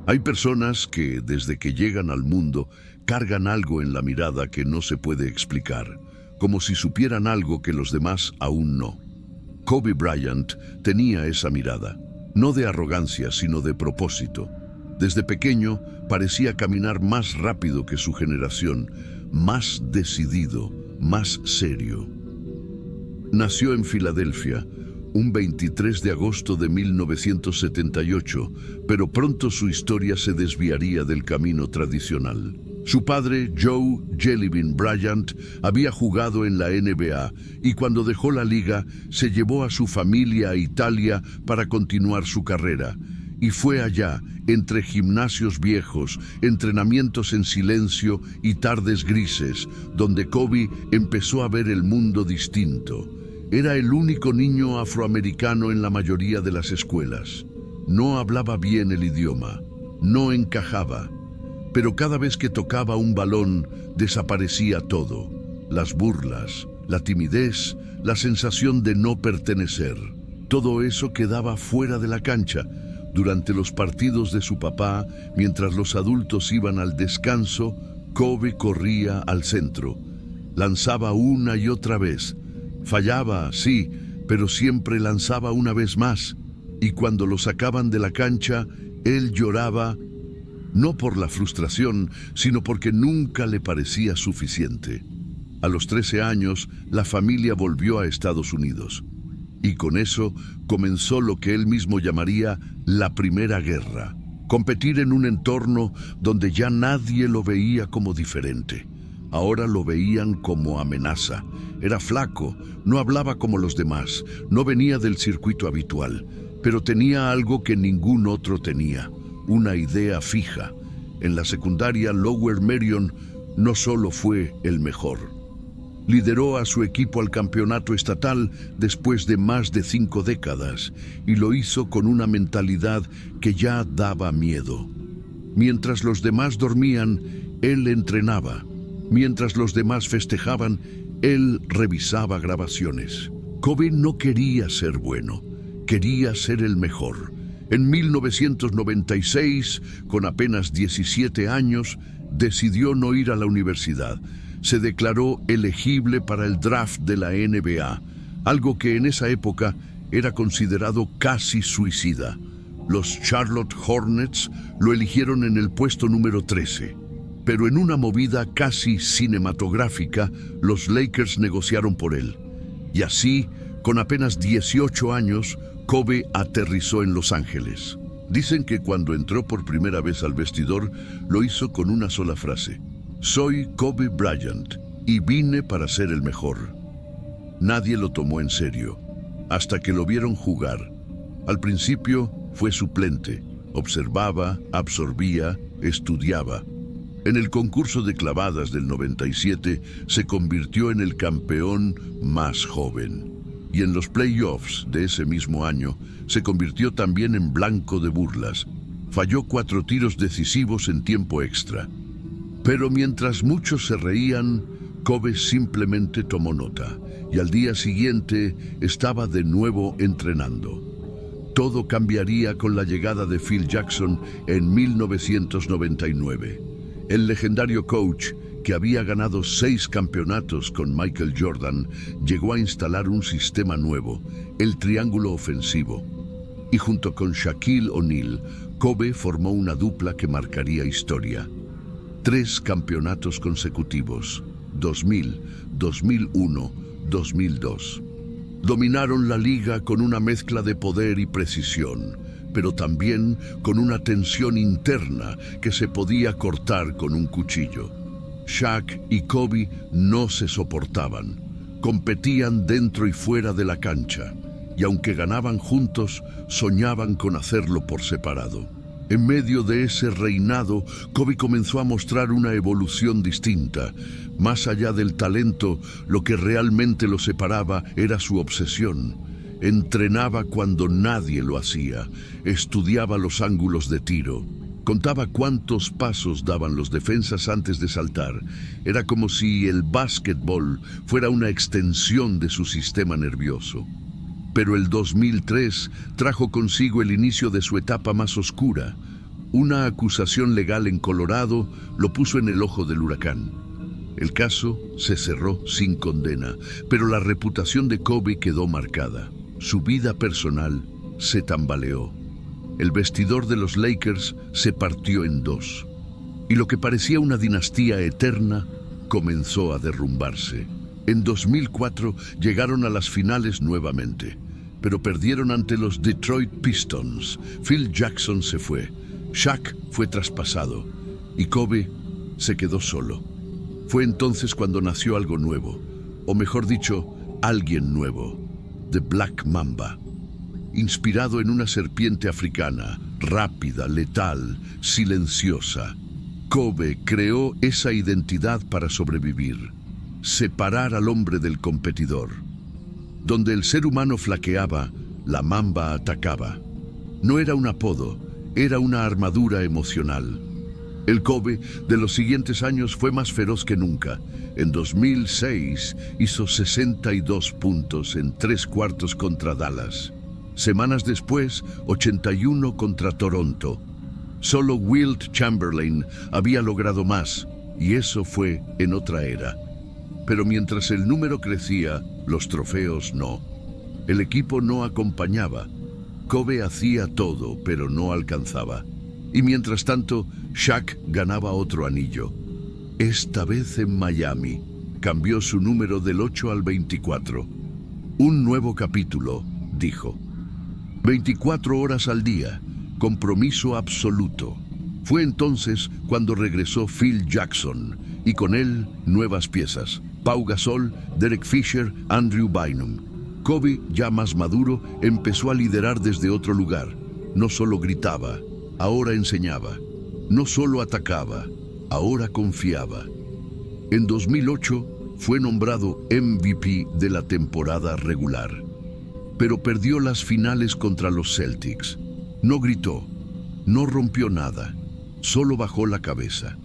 Hay personas que, desde que llegan al mundo, cargan algo en la mirada que no se puede explicar, como si supieran algo que los demás aún no. Kobe Bryant tenía esa mirada, no de arrogancia, sino de propósito. Desde pequeño parecía caminar más rápido que su generación, más decidido, más serio. Nació en Filadelfia, un 23 de agosto de 1978, pero pronto su historia se desviaría del camino tradicional. Su padre, Joe Jellybean Bryant, había jugado en la NBA y cuando dejó la liga se llevó a su familia a Italia para continuar su carrera. Y fue allá, entre gimnasios viejos, entrenamientos en silencio y tardes grises, donde Kobe empezó a ver el mundo distinto. Era el único niño afroamericano en la mayoría de las escuelas. No hablaba bien el idioma, no encajaba, pero cada vez que tocaba un balón desaparecía todo. Las burlas, la timidez, la sensación de no pertenecer. Todo eso quedaba fuera de la cancha. Durante los partidos de su papá, mientras los adultos iban al descanso, Kobe corría al centro. Lanzaba una y otra vez. Fallaba, sí, pero siempre lanzaba una vez más. Y cuando lo sacaban de la cancha, él lloraba, no por la frustración, sino porque nunca le parecía suficiente. A los 13 años, la familia volvió a Estados Unidos. Y con eso comenzó lo que él mismo llamaría la Primera Guerra. Competir en un entorno donde ya nadie lo veía como diferente. Ahora lo veían como amenaza. Era flaco, no hablaba como los demás, no venía del circuito habitual, pero tenía algo que ningún otro tenía, una idea fija. En la secundaria Lower Merion no solo fue el mejor. Lideró a su equipo al campeonato estatal después de más de 5 décadas y lo hizo con una mentalidad que ya daba miedo. Mientras los demás dormían, él entrenaba. Mientras los demás festejaban, él revisaba grabaciones. Kobe no quería ser bueno, quería ser el mejor. En 1996, con apenas 17 años, decidió no ir a la universidad. Se declaró elegible para el draft de la NBA, algo que en esa época era considerado casi suicida. Los Charlotte Hornets lo eligieron en el puesto número 13. Pero en una movida casi cinematográfica, los Lakers negociaron por él. Y así, con apenas 18 años, Kobe aterrizó en Los Ángeles. Dicen que cuando entró por primera vez al vestidor, lo hizo con una sola frase. Soy Kobe Bryant y vine para ser el mejor. Nadie lo tomó en serio, hasta que lo vieron jugar. Al principio fue suplente, observaba, absorbía, estudiaba. En el concurso de clavadas del 97 se convirtió en el campeón más joven. Y en los playoffs de ese mismo año se convirtió también en blanco de burlas. Falló 4 tiros decisivos en tiempo extra. Pero mientras muchos se reían, Kobe simplemente tomó nota. Y al día siguiente estaba de nuevo entrenando. Todo cambiaría con la llegada de Phil Jackson en 1999. El legendario coach, que había ganado 6 campeonatos con Michael Jordan, llegó a instalar un sistema nuevo, el triángulo ofensivo. Y junto con Shaquille O'Neal, Kobe formó una dupla que marcaría historia. 3 campeonatos consecutivos, 2000, 2001, 2002. Dominaron la liga con una mezcla de poder y precisión, pero también con una tensión interna que se podía cortar con un cuchillo. Shaq y Kobe no se soportaban, competían dentro y fuera de la cancha, y aunque ganaban juntos, soñaban con hacerlo por separado. En medio de ese reinado, Kobe comenzó a mostrar una evolución distinta. Más allá del talento, lo que realmente lo separaba era su obsesión. Entrenaba cuando nadie lo hacía, estudiaba los ángulos de tiro, contaba cuántos pasos daban los defensas antes de saltar. Era como si el básquetbol fuera una extensión de su sistema nervioso. Pero el 2003 trajo consigo el inicio de su etapa más oscura. Una acusación legal en Colorado lo puso en el ojo del huracán. El caso se cerró sin condena, pero la reputación de Kobe quedó marcada. Su vida personal se tambaleó. El vestidor de los Lakers se partió en dos, y lo que parecía una dinastía eterna comenzó a derrumbarse. En 2004 llegaron a las finales nuevamente, pero perdieron ante los Detroit Pistons. Phil Jackson se fue, Shaq fue traspasado y Kobe se quedó solo. Fue entonces cuando nació algo nuevo, o mejor dicho, alguien nuevo, The Black Mamba. Inspirado en una serpiente africana, rápida, letal, silenciosa, Kobe creó esa identidad para sobrevivir, separar al hombre del competidor. Donde el ser humano flaqueaba, la mamba atacaba. No era un apodo, era una armadura emocional. El Kobe de los siguientes años fue más feroz que nunca. En 2006 hizo 62 puntos en 3 cuartos contra Dallas. Semanas después, 81 contra Toronto. Solo Wilt Chamberlain había logrado más, y eso fue en otra era. Pero mientras el número crecía, los trofeos no. El equipo no acompañaba. Kobe hacía todo, pero no alcanzaba. Y mientras tanto, Shaq ganaba otro anillo. Esta vez en Miami. Cambió su número del 8 al 24. Un nuevo capítulo, dijo. 24 horas al día, compromiso absoluto. Fue entonces cuando regresó Phil Jackson, y con él nuevas piezas. Pau Gasol, Derek Fisher, Andrew Bynum. Kobe, ya más maduro, empezó a liderar desde otro lugar. No solo gritaba, ahora enseñaba. No solo atacaba, ahora confiaba. En 2008 fue nombrado MVP de la temporada regular, pero perdió las finales contra los Celtics. No gritó, no rompió nada, solo bajó la cabeza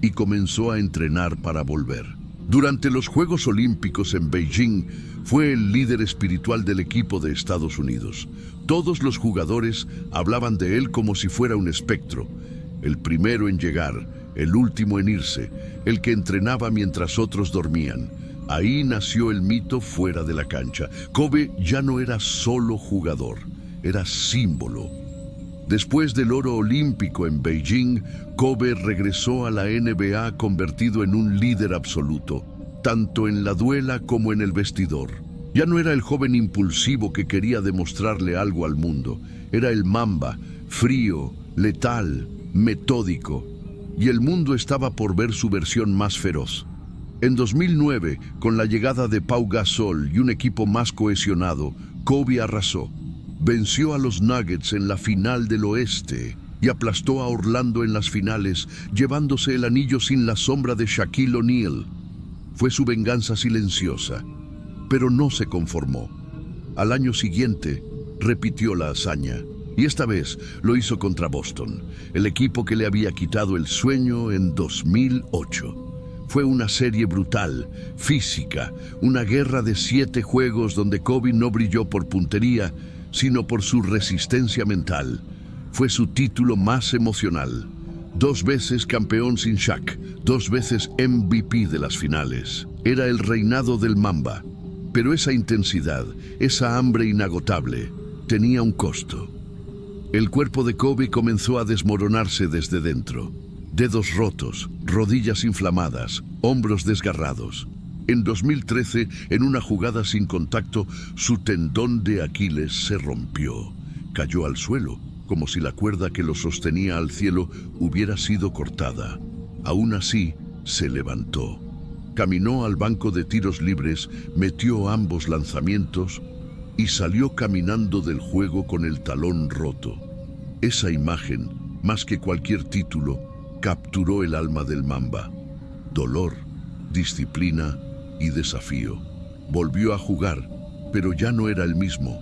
y comenzó a entrenar para volver. Durante los Juegos Olímpicos en Beijing, fue el líder espiritual del equipo de Estados Unidos. Todos los jugadores hablaban de él como si fuera un espectro. El primero en llegar, el último en irse, el que entrenaba mientras otros dormían. Ahí nació el mito fuera de la cancha. Kobe ya no era solo jugador, era símbolo. Después del oro olímpico en Beijing, Kobe regresó a la NBA convertido en un líder absoluto, tanto en la duela como en el vestidor. Ya no era el joven impulsivo que quería demostrarle algo al mundo. Era el Mamba, frío, letal, metódico. Y el mundo estaba por ver su versión más feroz. En 2009, con la llegada de Pau Gasol y un equipo más cohesionado, Kobe arrasó. Venció a los Nuggets en la final del oeste y aplastó a Orlando en las finales, llevándose el anillo sin la sombra de Shaquille O'Neal. Fue su venganza silenciosa, pero no se conformó. Al año siguiente, repitió la hazaña, y esta vez lo hizo contra Boston, el equipo que le había quitado el sueño en 2008. Fue una serie brutal, física, una guerra de 7 juegos donde Kobe no brilló por puntería, sino por su resistencia mental. Fue su título más emocional. 2 veces campeón sin Shaq, 2 veces MVP de las finales. Era el reinado del Mamba. Pero esa intensidad, esa hambre inagotable, tenía un costo. El cuerpo de Kobe comenzó a desmoronarse desde dentro. Dedos rotos, rodillas inflamadas, hombros desgarrados. En 2013, en una jugada sin contacto, su tendón de Aquiles se rompió. Cayó al suelo, como si la cuerda que lo sostenía al cielo hubiera sido cortada. Aún así, se levantó. Caminó al banco de tiros libres, metió ambos lanzamientos y salió caminando del juego con el talón roto. Esa imagen, más que cualquier título, capturó el alma del Mamba. Dolor, disciplina y desafío. Volvió a jugar, pero ya no era el mismo.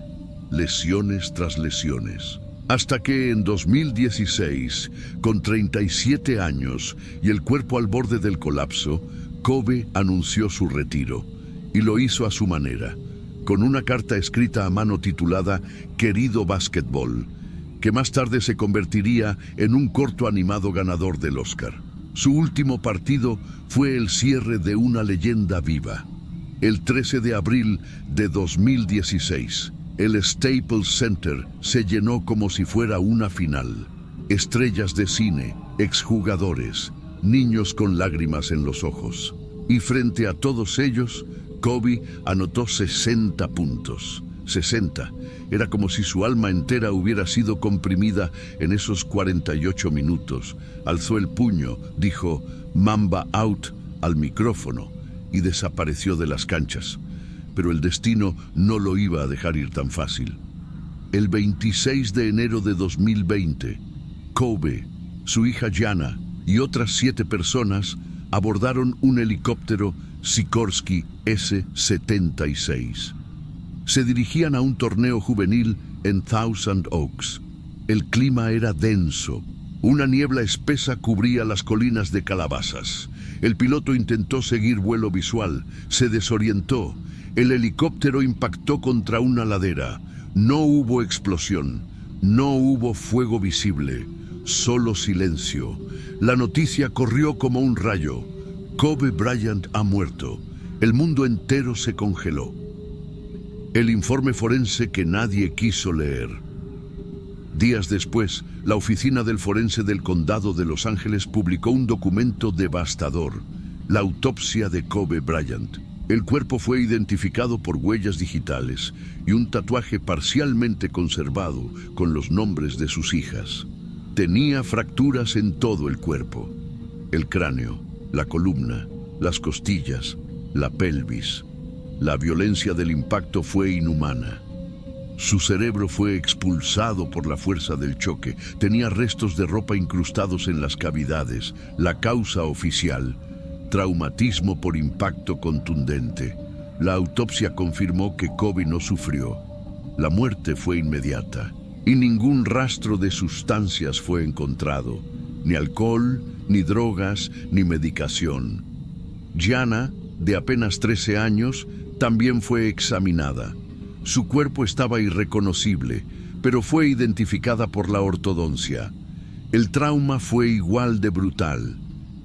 Lesiones tras lesiones. Hasta que en 2016, con 37 años y el cuerpo al borde del colapso, Kobe anunció su retiro, y lo hizo a su manera, con una carta escrita a mano titulada «Querido básquetbol». que más tarde se convertiría en un corto animado ganador del Oscar. Su último partido fue el cierre de una leyenda viva. El 13 de abril de 2016, el Staples Center se llenó como si fuera una final. Estrellas de cine, exjugadores, niños con lágrimas en los ojos. Y frente a todos ellos, Kobe anotó 60 puntos. 60. Era como si su alma entera hubiera sido comprimida en esos 48 minutos. Alzó el puño, dijo "Mamba out" al micrófono y desapareció de las canchas. Pero el destino no lo iba a dejar ir tan fácil. El 26 de enero de 2020, Kobe, su hija Gianna y otras 7 personas abordaron un helicóptero Sikorsky S-76. Se dirigían a un torneo juvenil en Thousand Oaks. El clima era denso. Una niebla espesa cubría las colinas de Calabazas. El piloto intentó seguir vuelo visual. Se desorientó. El helicóptero impactó contra una ladera. No hubo explosión. No hubo fuego visible. Solo silencio. La noticia corrió como un rayo. Kobe Bryant ha muerto. El mundo entero se congeló. El informe forense que nadie quiso leer. Días después, la oficina del forense del condado de Los Ángeles publicó un documento devastador, la autopsia de Kobe Bryant. El cuerpo fue identificado por huellas digitales y un tatuaje parcialmente conservado con los nombres de sus hijas. Tenía fracturas en todo el cuerpo: el cráneo, la columna, las costillas, la pelvis. La violencia del impacto fue inhumana. Su cerebro fue expulsado por la fuerza del choque. Tenía restos de ropa incrustados en las cavidades. La causa oficial: traumatismo por impacto contundente. La autopsia confirmó que Kobe no sufrió. La muerte fue inmediata y ningún rastro de sustancias fue encontrado. Ni alcohol, ni drogas, ni medicación. Gianna, de apenas 13 años, también fue examinada. Su cuerpo estaba irreconocible, pero fue identificada por la ortodoncia. El trauma fue igual de brutal.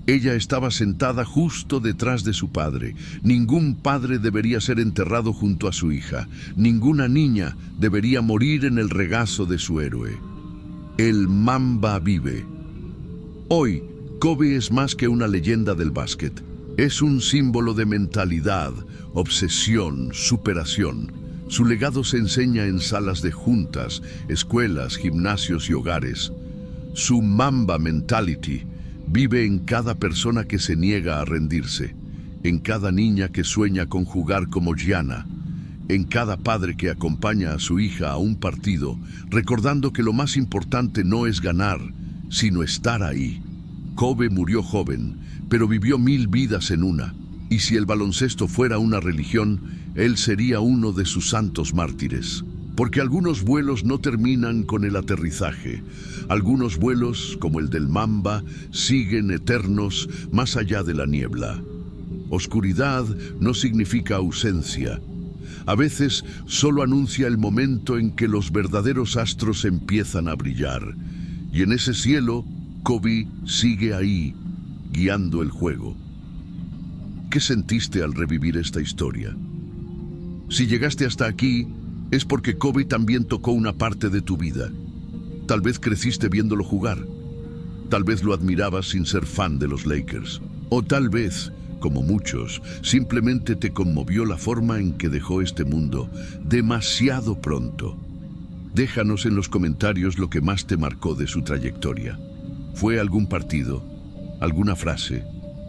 Ella estaba sentada justo detrás de su padre. Ningún padre debería ser enterrado junto a su hija. Ninguna niña debería morir en el regazo de su héroe. El Mamba vive. Hoy, Kobe es más que una leyenda del básquet. Es un símbolo de mentalidad, obsesión, superación. Su legado se enseña en salas de juntas, escuelas, gimnasios y hogares. Su Mamba mentality vive en cada persona que se niega a rendirse, en cada niña que sueña con jugar como Gianna, en cada padre que acompaña a su hija a un partido, recordando que lo más importante no es ganar, sino estar ahí. Kobe murió joven, pero vivió 1000 vidas en una. Y si el baloncesto fuera una religión, él sería uno de sus santos mártires. Porque algunos vuelos no terminan con el aterrizaje. Algunos vuelos, como el del Mamba, siguen eternos más allá de la niebla. Oscuridad no significa ausencia. A veces solo anuncia el momento en que los verdaderos astros empiezan a brillar. Y en ese cielo, Kobe sigue ahí, guiando el juego. ¿Qué sentiste al revivir esta historia? Si llegaste hasta aquí, es porque Kobe también tocó una parte de tu vida. Tal vez creciste viéndolo jugar. Tal vez lo admirabas sin ser fan de los Lakers. O tal vez, como muchos, simplemente te conmovió la forma en que dejó este mundo demasiado pronto. Déjanos en los comentarios lo que más te marcó de su trayectoria. ¿Fue algún partido, alguna frase,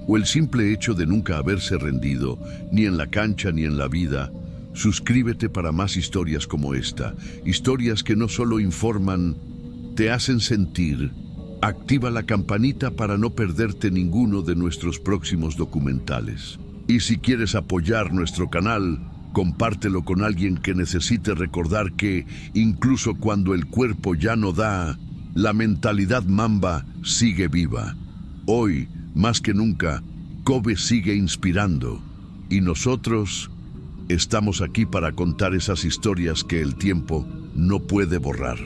o el simple hecho de nunca haberse rendido, ni en la cancha ni en la vida? Suscríbete para más historias como esta, historias que no solo informan, te hacen sentir. Activa la campanita para no perderte ninguno de nuestros próximos documentales. Y si quieres apoyar nuestro canal, compártelo con alguien que necesite recordar que, incluso cuando el cuerpo ya no da, la mentalidad Mamba sigue viva. Hoy, más que nunca, Kobe sigue inspirando. Y nosotros estamos aquí para contar esas historias que el tiempo no puede borrar.